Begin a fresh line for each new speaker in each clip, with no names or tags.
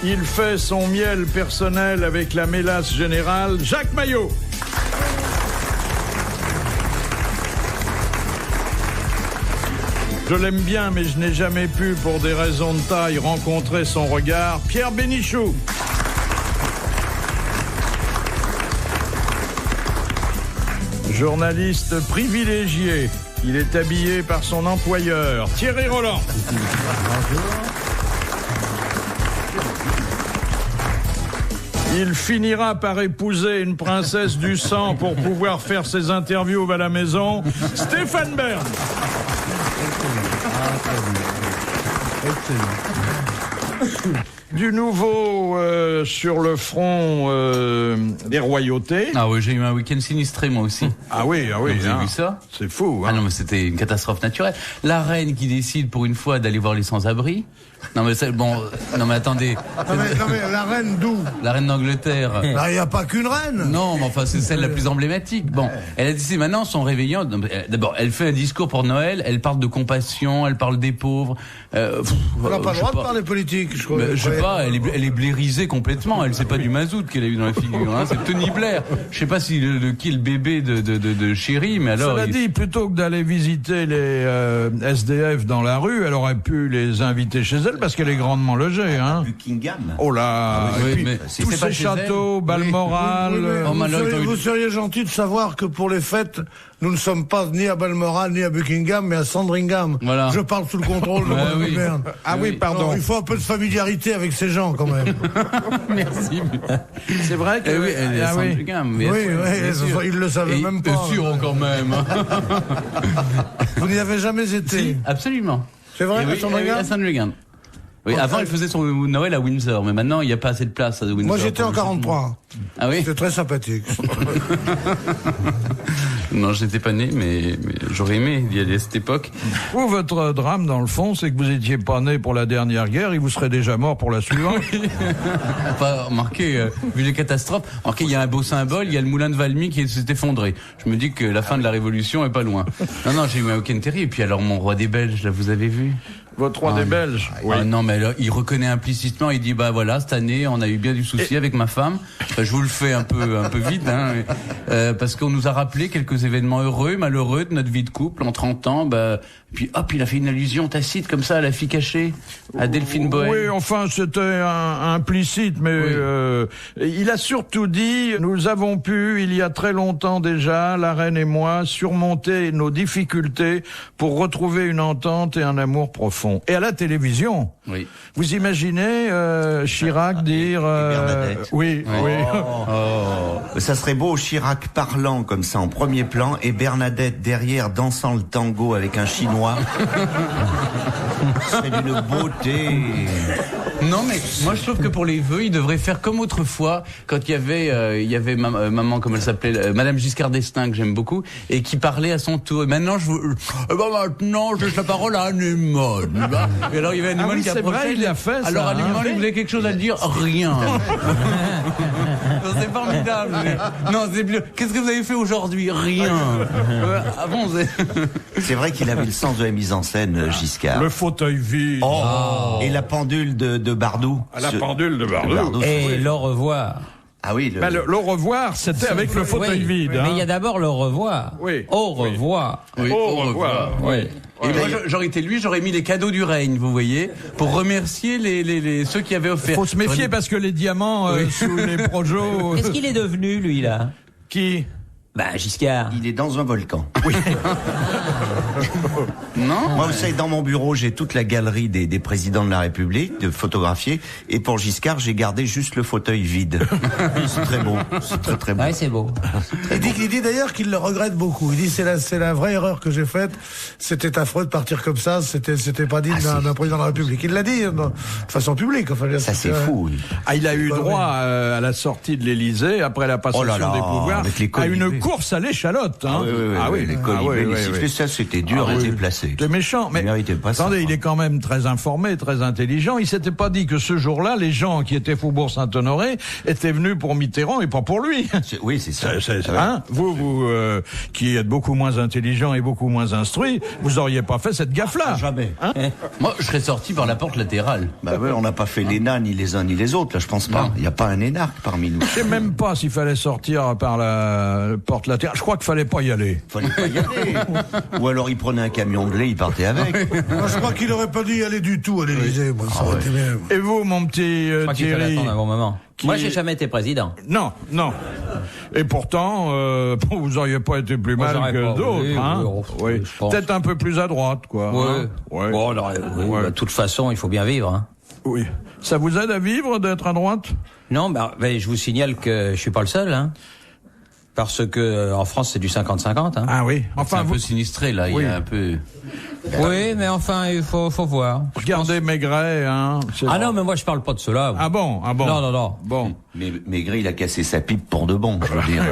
Il fait son miel personnel avec la mélasse générale, Jacques Maillot. Je l'aime bien, mais je n'ai jamais pu, pour des raisons de taille, rencontrer son regard, Pierre Bénichou. Journaliste privilégié, il est habillé par son employeur, Thierry Roland. Il finira par épouser une princesse du sang pour pouvoir faire ses interviews à la maison, Stéphane Bern. Du nouveau sur le front des royautés.
Ah oui, j'ai eu un week-end sinistré moi aussi.
Ah oui.
Vous avez vu ça?
C'est fou.
Ah non, mais c'était une catastrophe naturelle. La reine qui décide pour une fois d'aller voir les sans-abri. Non mais non mais attendez.
Non mais la reine d'où?
La reine d'Angleterre.
Il n'y a pas qu'une reine.
Non, mais enfin c'est celle la plus emblématique. Bon, elle a décidé maintenant son réveillon. D'abord, elle fait un discours pour Noël. Elle parle de compassion, elle parle des pauvres.
On n'a pas le droit de parler politique, je crois.
Je sais pas, elle est blairisée complètement. Elle sait pas du mazout qu'elle a eu dans la figure. Hein. C'est Tony Blair. Je sais pas si qui est le bébé de Chéri, mais alors.
Cela dit, plutôt que d'aller visiter les SDF dans la rue, elle aurait pu les inviter chez elle parce qu'elle est grandement logée. Hein.
Buckingham.
Oh là,
oui,
puis,
mais
tous ces châteaux, Balmoral.
Vous seriez gentil de savoir que pour les fêtes, nous ne sommes pas ni à Balmoral ni à Buckingham, mais à Sandringham.
Voilà.
Je parle sous le contrôle de mon gouverne.
Ah oui, pardon.
Alors, il faut un peu de familiarité avec ces gens quand même.
Merci.
C'est vrai que
oui, elle est à Sandringham.
Oui, ils le savaient même pas.
Sûr quand même.
Vous n'y avez jamais été?
Si, absolument.
C'est vrai,
à
Sandringham?
À Sandringham. Oui, avant, elle faisait son Noël à Windsor, mais maintenant, il n'y a pas assez de place à Windsor.
Moi, j'étais en 43.
Ah oui?
C'était très sympathique.
Non, je n'étais pas né, mais j'aurais aimé y aller à cette époque.
Vous, votre drame, dans le fond, c'est que vous étiez pas né pour la dernière guerre, et vous serez déjà mort pour la suivante.
Enfin, remarquez, vu les catastrophes, remarquez, il y a un beau symbole, il y a le moulin de Valmy qui s'est effondré. Je me dis que la fin de la Révolution est pas loin. Non, j'ai eu un week-end terrible. Et puis alors, mon roi des Belges, là, vous avez vu?
Votre roi des Belges.
Oui. Ah non, mais là, il reconnaît implicitement, il dit, bah voilà, cette année, on a eu bien du souci avec ma femme. Enfin, je vous le fais un peu vite, hein, parce qu'on nous a rappelé quelques événements heureux, malheureux de notre vie de couple en 30 ans, puis hop, il a fait une allusion tacite comme ça à la fille cachée, à Delphine Boel.
Oui, enfin, c'était implicite, mais il a surtout dit, nous avons pu, il y a très longtemps déjà, la reine et moi, surmonter nos difficultés pour retrouver une entente et un amour profond. Et à la télévision,
oui.
Vous imaginez Chirac dire... oui.
Ça serait beau, Chirac parlant comme ça en premier plan et Bernadette derrière dansant le tango avec un Chinois. C'est d'une beauté.
Non, mais moi je trouve que pour les vœux, il devrait faire comme autrefois, quand il y avait maman, comment elle s'appelait, Madame Giscard d'Estaing, que j'aime beaucoup, et qui parlait à son tour. Et maintenant, maintenant, je laisse la parole à Anémone. Et alors, il y avait Anémone qui approchait.
Vrai, il a fait ça.
Alors, Anémone, il voulait quelque chose à dire. Rien. C'est formidable. Non, c'est plus... Qu'est-ce que vous avez fait aujourd'hui? Rien.
C'est vrai qu'il avait le sens de la mise en scène, Giscard.
Le fauteuil vide.
Et la pendule de Bardou.
La pendule de Bardou.
Et l'au revoir.
Ah oui.
L'au revoir, c'était avec le fauteuil vide.
Mais il y a d'abord le revoir.
Oui.
Au revoir.
Oui,
au revoir.
Oui. Et moi, j'aurais été lui, j'aurais mis les cadeaux du règne, vous voyez, pour remercier ceux qui avaient offert.
Faut se méfier parce que les diamants sous les projos.
Qu'est-ce qu'il est devenu, lui, là?
Qui?
Giscard.
Il est dans un volcan.
Oui.
Non.
Moi, vous savez, dans mon bureau, j'ai toute la galerie des présidents de la République, de photographiés. Et pour Giscard, j'ai gardé juste le fauteuil vide. C'est très beau. C'est très, très beau.
Ouais, c'est beau.
Il dit d'ailleurs qu'il le regrette beaucoup. Il dit c'est la vraie erreur que j'ai faite. C'était affreux de partir comme ça. C'était pas digne d'un président de la République. Il l'a dit de façon publique. Enfin,
ça, c'est fou.
Il a eu droit à la sortie de l'Élysée, après la passation des pouvoirs, à une course à l'échalote. Hein.
Les colibés, les sifflets, ça c'était dur à déplacer.
C'est méchant, mais attendez, il est quand même très informé, très intelligent. Il s'était pas dit que ce jour-là, les gens qui étaient Faubourg Saint-Honoré étaient venus pour Mitterrand et pas pour lui.
Oui, c'est ça.
Hein, vous qui êtes beaucoup moins intelligent et beaucoup moins instruit, vous auriez pas fait cette gaffe-là.
Jamais.
Hein?
Moi, je serais sorti par la porte latérale.
On n'a pas fait l'ENA, ni les uns ni les autres, là, je pense pas. Il n'y a pas un énarque parmi nous.
Je sais même pas s'il fallait sortir par la porte latérale. Je crois qu'il fallait pas y aller.
Fallait pas y aller. Ou alors il prenait un camion de lait, il partait avec.
Moi, je crois qu'il aurait pas dû y aller du tout à l'Élysée. Moi, ça aurait été bien.
Et vous, mon petit
Je crois qu'il fallait
Thierry
attendre un bon moment. Moi, j'ai jamais été président.
Non. Et pourtant, vous auriez pas été plus mal que d'autres. Oui. Peut-être un peu plus à droite, quoi.
Ouais. Bon, alors, de toute façon, il faut bien vivre. Hein.
Oui. Ça vous aide à vivre d'être à droite?
Non, je vous signale que je suis pas le seul. Hein. Parce que en France, c'est du 50-50. Hein.
Ah oui.
Enfin, c'est un peu sinistré, là. Il y a un peu...
Oui, mais enfin, il faut voir.
Regardez Maigret, hein.
Ah non, mais moi, je parle pas de cela.
Ah bon.
Non.
Bon.
Mais Maigret, il a cassé sa pipe pour de bon, je veux dire,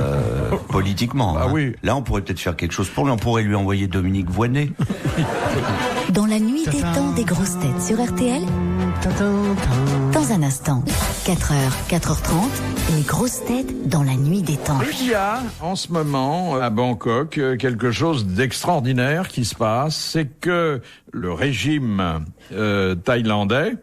politiquement.
Ah oui.
Là, on pourrait peut-être faire quelque chose pour lui. On pourrait lui envoyer Dominique Voynet.
Dans la nuit des temps des grosses têtes sur RTL, dans un instant, 4h, 4h30, les grosses têtes dans la nuit des temps.
Il y a en ce moment à Bangkok quelque chose d'extraordinaire qui se passe, c'est que le régime thaïlandais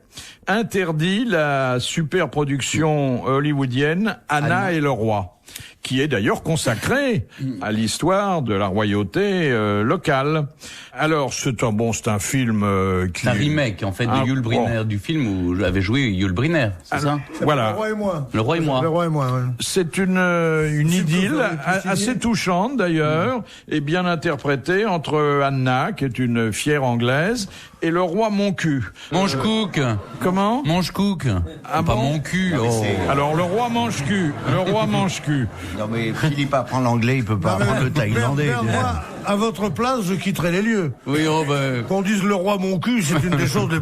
interdit la superproduction hollywoodienne Anna et le roi, qui est d'ailleurs consacrée à l'histoire de la royauté locale. Alors, c'est un film qui...
C'est un remake, en fait, de Yul Brynner, du film où avait joué Yul Brynner, c'est ça?
Voilà.
Le roi et moi.
Le roi et moi.
Le roi et moi, ouais.
C'est une idylle assez touchante, d'ailleurs, et bien interprétée entre Anna, qui est une fière anglaise, et le roi mon cul.
Mange cook.
Comment?
Mange cook.
Ah
pas
bon?
mon cul.
Alors, le roi mange cul. Le roi mange cul.
Non mais Philippe apprend l'anglais, il peut pas apprendre le thaïlandais.
Moi, à votre place, je quitterai les lieux.
Oui,
Qu'on dise le roi mon cul, c'est une des choses les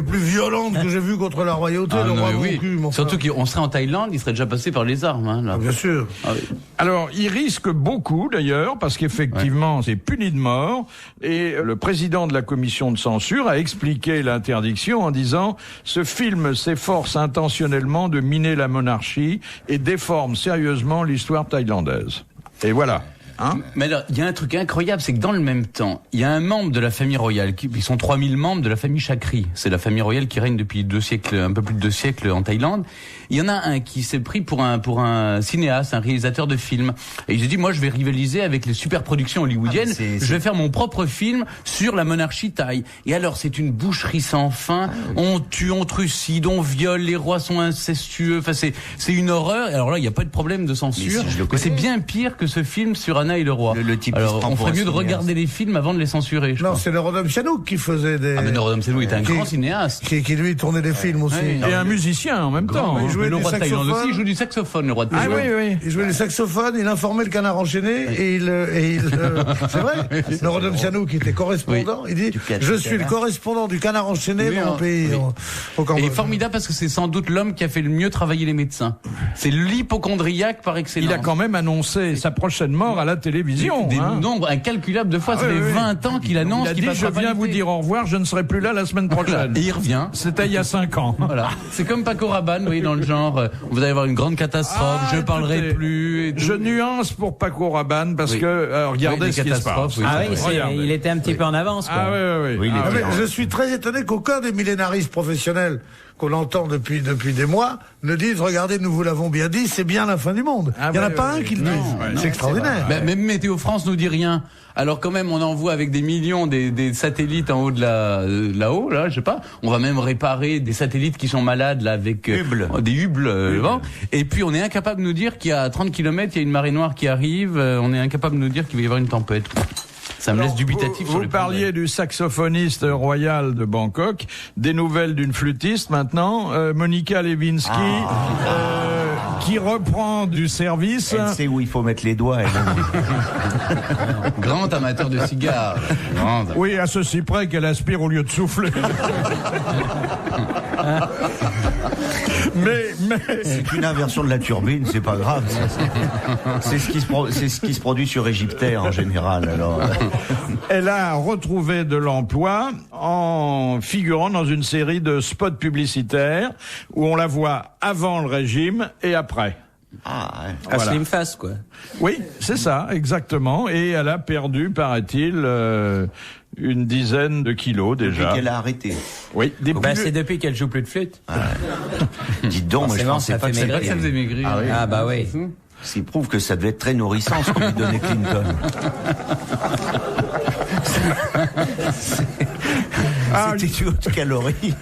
plus violentes que j'ai vues contre la royauté, le roi mon cul.
Surtout qu'on serait en Thaïlande, il serait déjà passé par les armes. Hein, là.
Ah, bien sûr.
Ah, oui.
Alors, il risque beaucoup, d'ailleurs, parce qu'effectivement, c'est puni de mort. Et le président de la commission de censure a expliqué l'interdiction en disant « Ce film s'efforce intentionnellement de miner la monarchie et déforme sérieusement l'histoire thaïlandaise. » Et voilà. Hein?
Mais alors, il y a un truc incroyable, c'est que dans le même temps, il y a un membre de la famille royale, ils sont 3000 membres de la famille Chakri. C'est la famille royale qui règne depuis 2 siècles, un peu plus de 2 siècles en Thaïlande. Il y en a un qui s'est pris pour un cinéaste, un réalisateur de films. Et il s'est dit, moi, je vais rivaliser avec les superproductions hollywoodiennes. Je vais faire mon propre film sur la monarchie thaï. Et alors, c'est une boucherie sans fin. On tue, on trucide, on viole, les rois sont incestueux. Enfin, c'est une horreur. Et alors là, il n'y a pas de problème de censure. Mais c'est bien pire que ce film sur Anna et le roi.
Le type
alors, on ferait mieux de regarder les films avant de les censurer.
Non, c'est le Rodolphe Chanouk qui faisait des...
Ah, mais Rodolphe Chanouk était un grand cinéaste.
Qui lui tournait des films aussi.
Et un musicien en même temps.
Le roi de Thaïlande aussi, il joue du saxophone, le roi de Thaïlande.
Ah oui.
Il jouait le saxophone, il informait le Canard enchaîné, et il c'est vrai. Le Rodolphe Chanouk qui était correspondant, il dit, je suis le correspondant du Canard enchaîné dans mon pays. Au Cambodge.
Et formidable parce que c'est sans doute l'homme qui a fait le mieux travailler les médecins. C'est l'hypochondriaque par excellence.
Il a quand même annoncé sa prochaine mort à la télévision.
Des nombres incalculables de fois. Ça fait 20 ans qu'il annonce qu'il
passera. Il a dit, je viens vous dire au revoir, je ne serai plus là la semaine prochaine.
Et il revient.
C'était il y a 5 ans.
Voilà. C'est comme Paco Rabanne, vous voyez, dans le genre, vous allez avoir une grande catastrophe, je parlerai plus.
Je nuance pour Paco Rabanne parce que, regardez ce qui se passe.
Il était un petit peu en avance, quoi.
Mais je suis très étonné qu'aucun des millénaristes professionnels qu'on entend depuis des mois ne disent, regardez, nous vous l'avons bien dit, c'est bien la fin du monde. Il n'y en a pas un qui le dise. C'est extraordinaire.
Même Météo France nous dit rien. Alors quand même, on envoie avec des millions des satellites en haut de là-haut, là, je sais pas. On va même réparer des satellites qui sont malades, là, avec des hubbles. Et puis on est incapable de nous dire qu'il y a 30 km, il y a une marée noire qui arrive. On est incapable de nous dire qu'il va y avoir une tempête. Ça me laisse dubitatif sur les
Vous parliez du saxophoniste royal de Bangkok, des nouvelles d'une flûtiste maintenant, Monica Lewinsky. qui reprend du service.
Elle sait où il faut mettre les doigts.
Grand amateur de cigares. Grande.
Oui, à ceci près qu'elle aspire au lieu de souffler. mais
c'est une inversion de la turbine, c'est pas grave. C'est ce qui se produit sur Égyptaire en général. Alors,
elle a retrouvé de l'emploi en figurant dans une série de spots publicitaires où on la voit avant le régime et après.
Ah, ouais. Voilà. Slim fast, quoi.
Oui, c'est ça, exactement. Et elle a perdu, paraît-il, une dizaine de kilos déjà.
Depuis qu'elle a arrêté.
Oui.
C'est depuis qu'elle joue plus de flûte.
Ah. Dites donc, moi je pensais pas que ça
faisait maigrir.
Ah, oui. Ah bah oui.
Ce qui prouve que ça devait être très nourrissant ce qu'on lui donnait Clinton. C'était une haute calorie.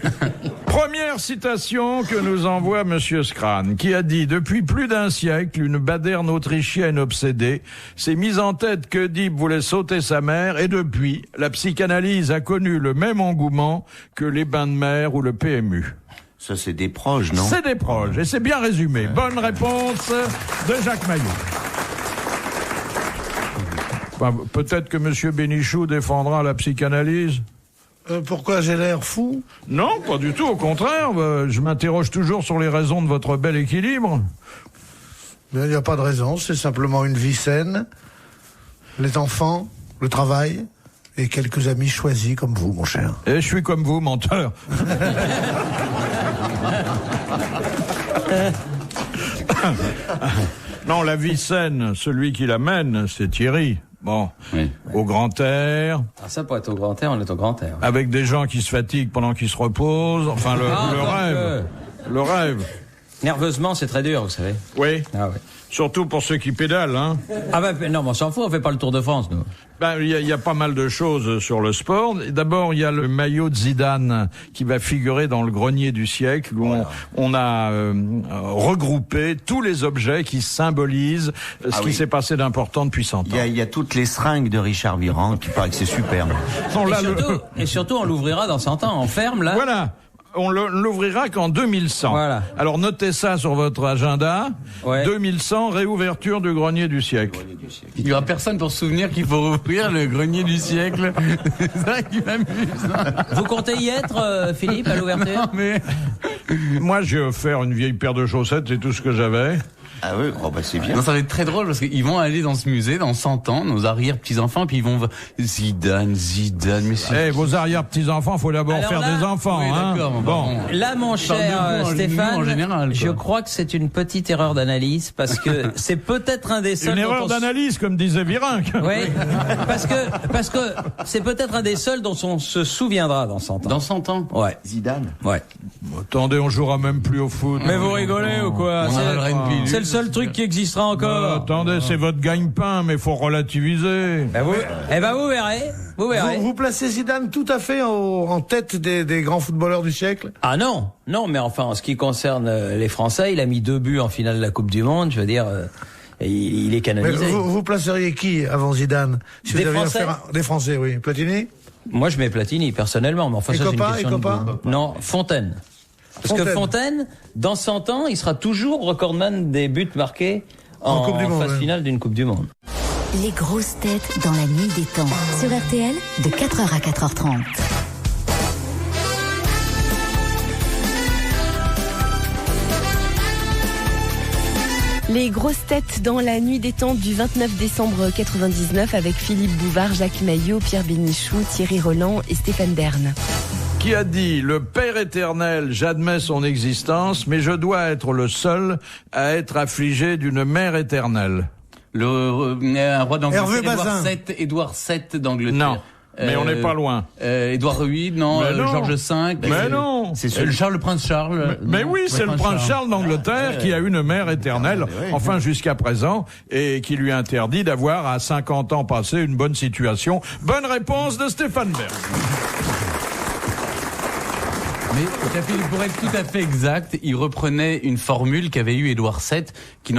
Première citation que nous envoie Monsieur Scran, qui a dit « Depuis plus d'un siècle, une baderne autrichienne obsédée s'est mise en tête qu'Oedipe voulait sauter sa mère et depuis, la psychanalyse a connu le même engouement que les bains de mer ou le PMU. »
Ça, c'est des proches, non?
C'est des proches, et c'est bien résumé. Bonne réponse de Jacques Maillot. Enfin, peut-être que Monsieur Bénichou défendra la psychanalyse.
Pourquoi j'ai l'air fou?
Non, pas du tout, au contraire. Je m'interroge toujours sur les raisons de votre bel équilibre.
Il n'y a pas de raison, c'est simplement une vie saine, les enfants, le travail et quelques amis choisis comme vous, mon cher.
Et je suis comme vous, menteur. Non, la vie saine, celui qui la mène, c'est Thierry. Bon, oui. Au grand air.
Ah, ça, pour être au grand air, on est au grand air.
Avec des gens qui se fatiguent pendant qu'ils se reposent. Enfin, le rêve. Le rêve.
Nerveusement, c'est très dur, vous savez.
Oui.
Ah oui.
Surtout pour ceux qui pédalent, hein.
Ah ben non, mais on s'en fout, on fait pas le Tour de France, nous.
Ben, il y a pas mal de choses sur le sport. D'abord, il y a le maillot de Zidane qui va figurer dans le grenier du siècle où voilà. on a regroupé tous les objets qui symbolisent ce qui s'est passé d'important depuis 100 ans.
Il y a toutes les seringues de Richard Virenque qui paraît que c'est superbe.
Et surtout, on l'ouvrira dans 100 ans. On ferme, là.
Voilà. On l'ouvrira qu'en 2100. Voilà. Alors notez ça sur votre agenda. Ouais. 2100, réouverture du grenier du siècle.
Il n'y aura personne pour se souvenir qu'il faut rouvrir le grenier du siècle. C'est ça qui m'amuse.
Vous comptez y être, Philippe, à l'ouverture?
Non, mais...
Moi, j'ai offert une vieille paire de chaussettes, c'est tout ce que j'avais.
Ah oui, oh bah c'est bien.
Non, ça va être très drôle parce qu'ils vont aller dans ce musée dans 100 ans, nos arrière-petits-enfants, puis ils vont Zidane, mais c'est...
vos arrière-petits-enfants, faut d'abord faire des enfants,
oui,
hein.
Bon.
Là, mon cher Stéphane,
en général,
je crois que c'est une petite erreur d'analyse parce que c'est peut-être un des seuls...
Une erreur d'analyse, comme disait Virenque.
Oui, parce que c'est peut-être un des seuls dont on se souviendra dans 100 ans.
Dans 100 ans?
Ouais.
Zidane?
Ouais.
Attendez, on jouera même plus au foot.
Mais vous rigolez ou quoi? C'est le seul truc qui existera encore.
Attendez, c'est votre gagne-pain, mais faut relativiser.
Vous verrez.
Vous placez Zidane tout à fait en tête des grands footballeurs du siècle?
Ah non, mais enfin, en ce qui concerne les Français, il a mis 2 buts en finale de la Coupe du Monde, je veux dire... il est canonisé.
Mais vous placeriez qui avant Zidane? Si
des Français?
Des Français, oui. Platini?
Moi, je mets Platini, personnellement. Mais enfin, ça, c'est une question de goût. Non, Fontaine. Parce que Fontaine, dans 100 ans, il sera toujours recordman des buts marqués en Coupe du Monde, phase finale d'une Coupe du Monde.
Les grosses têtes dans la nuit des temps. Sur RTL, de 4h à 4h30.
Les grosses têtes dans la nuit des temps du 29 décembre 99 avec Philippe Bouvard, Jacques Maillot, Pierre Bénichou, Thierry Roland et Stéphane Bern.
Qui a dit « Le Père éternel, j'admets son existence, mais je dois être le seul à être affligé d'une mère éternelle. »
Un roi d'Angleterre, Édouard VII d'Angleterre.
Non. Mais on n'est pas loin.
Édouard VIII, non. Georges V.
Mais non.
C'est le prince Charles.
Mais oui, c'est le prince Charles d'Angleterre qui a une mère éternelle, enfin jusqu'à présent, et qui lui interdit d'avoir à 50 ans passé une bonne situation. Bonne réponse de Stéphane Bern.
Mais pour être tout à fait exact, il reprenait une formule qu'avait eue Édouard VII, qui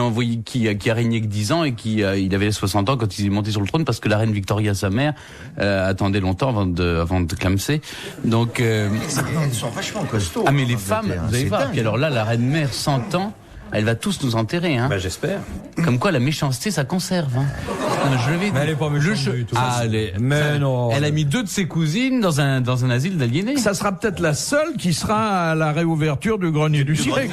a régné que 10 ans et il avait 60 ans quand il est monté sur le trône parce que la reine Victoria, sa mère, attendait longtemps avant de clamser. Donc,
elles sont vachement costauds.
Ah, mais les femmes, vous allez voir. Puis alors là, la reine mère, 100 ans, Elle va tous nous enterrer, hein.
Bah, j'espère.
Comme quoi, la méchanceté, ça conserve, hein. Non, je l'avais dit.
Mais elle est pas méchante du tout.
Mais non. Elle a mis 2 de ses cousines dans un asile d'aliénés.
Ça sera peut-être la seule qui sera à la réouverture du grenier du cirque.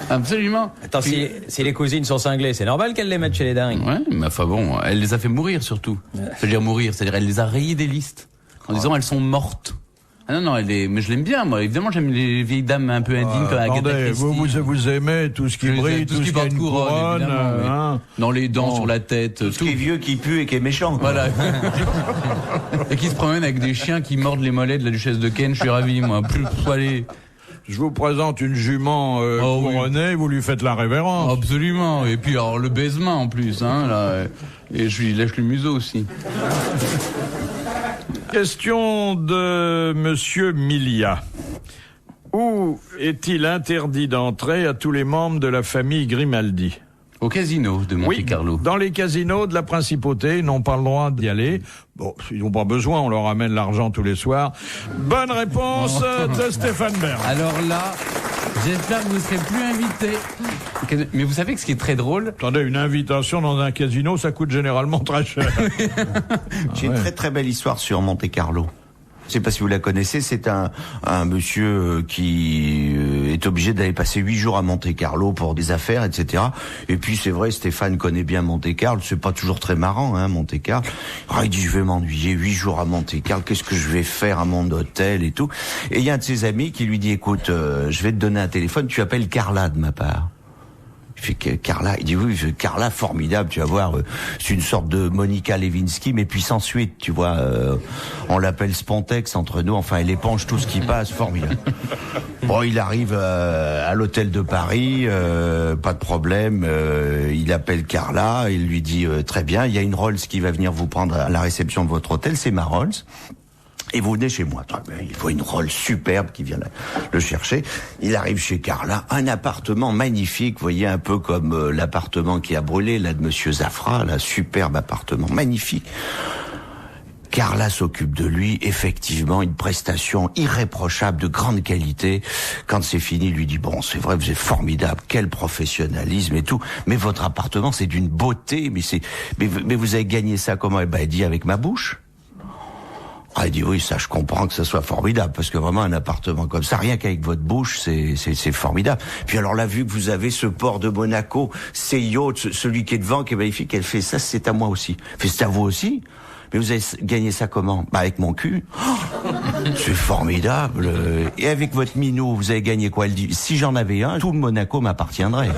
Absolument.
Attends, si les cousines sont cinglées, c'est normal qu'elles les mettent chez les dingues.
Ouais, mais enfin bon, elle les a fait mourir surtout. C'est-à-dire mourir, c'est-à-dire elle les a rayées des listes. En disant elles sont mortes. Ah non, mais je l'aime bien, moi. Évidemment, j'aime les vieilles dames un peu indignes comme Agatha Christie.
Vous aimez tout ce qui brille, tout ce qui a une couronne,
hein. Dans les dents, sur la tête,
tout. Ce qui est vieux, qui pue et qui est méchant.
Voilà. Et qui se promène avec des chiens qui mordent les mollets de la duchesse de Ken. Je suis ravi, moi. Allez.
Je vous présente une jument couronnée, vous lui faites la révérence.
Absolument. Et puis alors le baisement en plus, hein, là. Et je lui lèche le museau aussi.
Question de Monsieur Milia. Où est-il interdit d'entrer à tous les membres de la famille Grimaldi?
Au casino de Monte-Carlo.
Dans les casinos de la principauté, ils n'ont pas le droit d'y aller. Bon, ils n'ont pas besoin, on leur amène l'argent tous les soirs. Bonne réponse de Stéphane Bern.
Alors là, j'espère que vous ne serez plus invité. Mais vous savez que ce qui est très drôle...
Attendez, une invitation dans un casino, ça coûte généralement très cher.
J'ai une très très belle histoire sur Monte-Carlo. Je sais pas si vous la connaissez, c'est un monsieur qui est obligé d'aller passer 8 jours à Monte-Carlo pour des affaires, etc. Et puis c'est vrai, Stéphane connaît bien Monte-Carlo, c'est pas toujours très marrant, hein, Monte-Carlo. Il dit, je vais m'ennuyer, 8 jours à Monte-Carlo, qu'est-ce que je vais faire à mon hôtel et tout. Et il y a un de ses amis qui lui dit, écoute, je vais te donner un téléphone, tu appelles Carla de ma part. Il fait que Carla, il dit oui, Carla formidable, tu vas voir, c'est une sorte de Monica Lewinsky mais puissance 8, tu vois, on l'appelle Spontex entre nous, enfin elle épanche tout ce qui passe, formidable. Bon, il arrive à l'hôtel de Paris, pas de problème, il appelle Carla, il lui dit très bien, il y a une Rolls qui va venir vous prendre à la réception de votre hôtel, c'est ma Rolls. Et vous venez chez moi. Il faut une Rolls superbe qui vient le chercher. Il arrive chez Carla, un appartement magnifique, vous voyez, un peu comme l'appartement qui a brûlé, là, de Monsieur Zafra, là, superbe appartement, magnifique. Carla s'occupe de lui, effectivement, une prestation irréprochable, de grande qualité. Quand c'est fini, il lui dit, bon, c'est vrai, vous êtes formidable, quel professionnalisme et tout, mais votre appartement, c'est d'une beauté, mais vous avez gagné ça comment? Eh ben, elle dit, avec ma bouche. Ah, il dit oui, ça je comprends que ça soit formidable, parce que vraiment un appartement comme ça, rien qu'avec votre bouche, c'est formidable. Puis alors là, vu que vous avez ce port de Monaco, ces yachts, celui qui est devant, qui est magnifique, elle fait ça, c'est à moi aussi. Elle fait, c'est à vous aussi? Mais vous avez gagné ça comment? Bah avec mon cul. Oh, c'est formidable. Et avec votre minot, vous avez gagné quoi? Elle dit, si j'en avais un, tout le Monaco m'appartiendrait.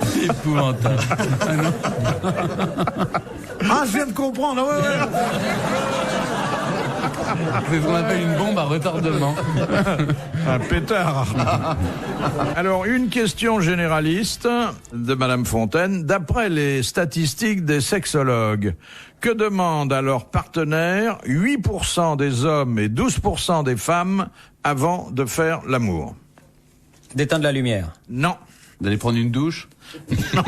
C'est épouvantable.
Ah, je viens de comprendre. Ouais.
C'est ce qu'on appelle une bombe à retardement.
Un pétard. Alors, une question généraliste de Madame Fontaine. D'après les statistiques des sexologues, que demandent à leurs partenaires 8% des hommes et 12% des femmes avant de faire l'amour?
D'éteindre la lumière.
Non.
D'aller prendre une douche?
Non.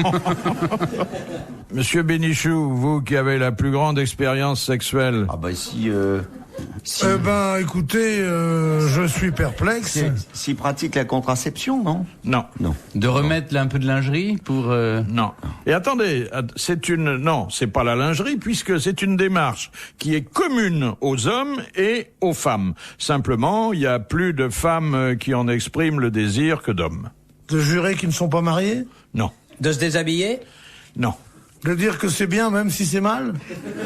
Monsieur Bénichou, vous qui avez la plus grande expérience sexuelle.
Ah bah si...
Eh ben, écoutez, je suis perplexe.
S'il pratique la contraception, non?
Non.
Non.
De remettre un peu de lingerie pour...
Non. Et attendez, non, c'est pas la lingerie, puisque c'est une démarche qui est commune aux hommes et aux femmes. Simplement, il y a plus de femmes qui en expriment le désir que d'hommes.
De jurer qu'ils ne sont pas mariés?
Non.
De se déshabiller?
Non.
De dire que c'est bien même si c'est mal?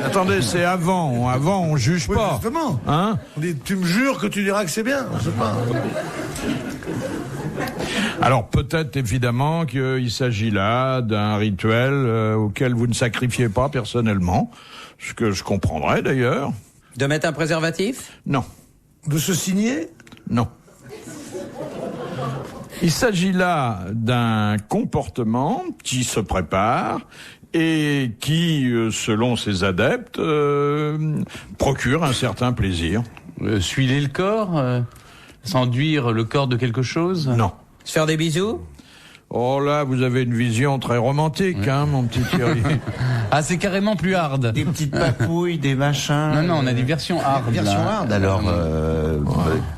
Attendez, c'est avant on juge
oui,
pas.
Justement.
Hein?
On dit, tu me jures que tu diras que c'est bien, je sais pas.
Alors peut-être évidemment qu'il s'agit là d'un rituel auquel vous ne sacrifiez pas personnellement, ce que je comprendrais d'ailleurs.
De mettre un préservatif?
Non.
De se signer?
Non. Il s'agit là d'un comportement qui se prépare et qui, selon ses adeptes, procure un certain plaisir.
Suiler le corps? S'enduire le corps de quelque chose?
Non.
Se faire des bisous?
Oh là, vous avez une vision très romantique, hein, mon petit Thierry.
Ah, c'est carrément plus hard.
Des petites papouilles, des machins.
Non, on a des versions hard.
Alors,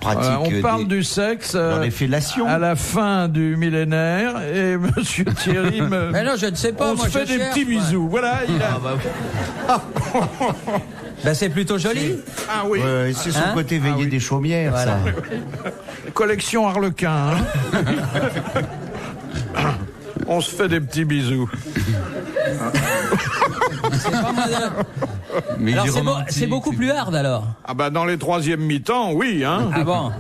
pratique.
On parle du sexe
dans les fellations.
À la fin du millénaire, et monsieur Thierry me...
Mais non, je ne sais pas,
on
moi
se fait des petits bisous. Voilà, il a...
Ben, c'est plutôt joli.
Ah oui.
C'est son côté veillé des chaumières, voilà. Ça.
Collection Harlequin, hein. On se fait des petits bisous.
C'est pas mal. Mais alors c'est beaucoup plus hard alors.
Ah bah dans les troisièmes mi-temps, oui, hein.
Ah bon.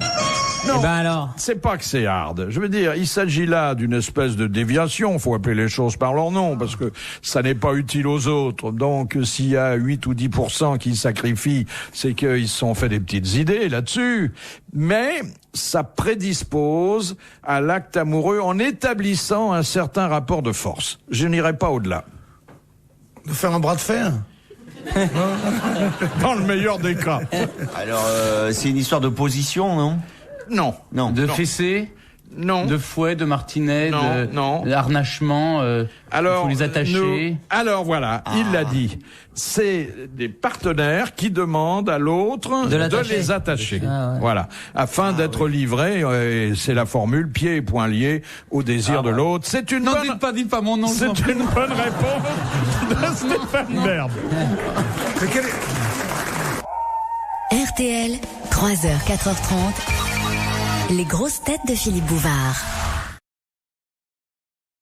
Non,
eh ben alors.
C'est pas que c'est hard. Je veux dire, il s'agit là d'une espèce de déviation. Faut appeler les choses par leur nom, parce que ça n'est pas utile aux autres. Donc, s'il y a 8 ou 10% qui sacrifient, c'est qu'ils se sont fait des petites idées là-dessus. Mais ça prédispose à l'acte amoureux en établissant un certain rapport de force. Je n'irai pas au-delà.
De faire un bras de fer?
Dans le meilleur des cas.
Alors, c'est une histoire de position, non?
Non.
De fessée?
Non.
De fouet, de martinet, d'harnachement,
alors,
faut les attacher.
Alors voilà, il l'a dit. C'est des partenaires qui demandent à l'autre de les attacher.
Ah ouais.
Voilà. Afin d'être livrés, et c'est la formule, pieds et poings liés au désir de l'autre. C'est une
dites pas mon nom.
C'est une bonne réponse de Stéphane Bern.
RTL, 3h, 4h30, les grosses têtes de Philippe Bouvard.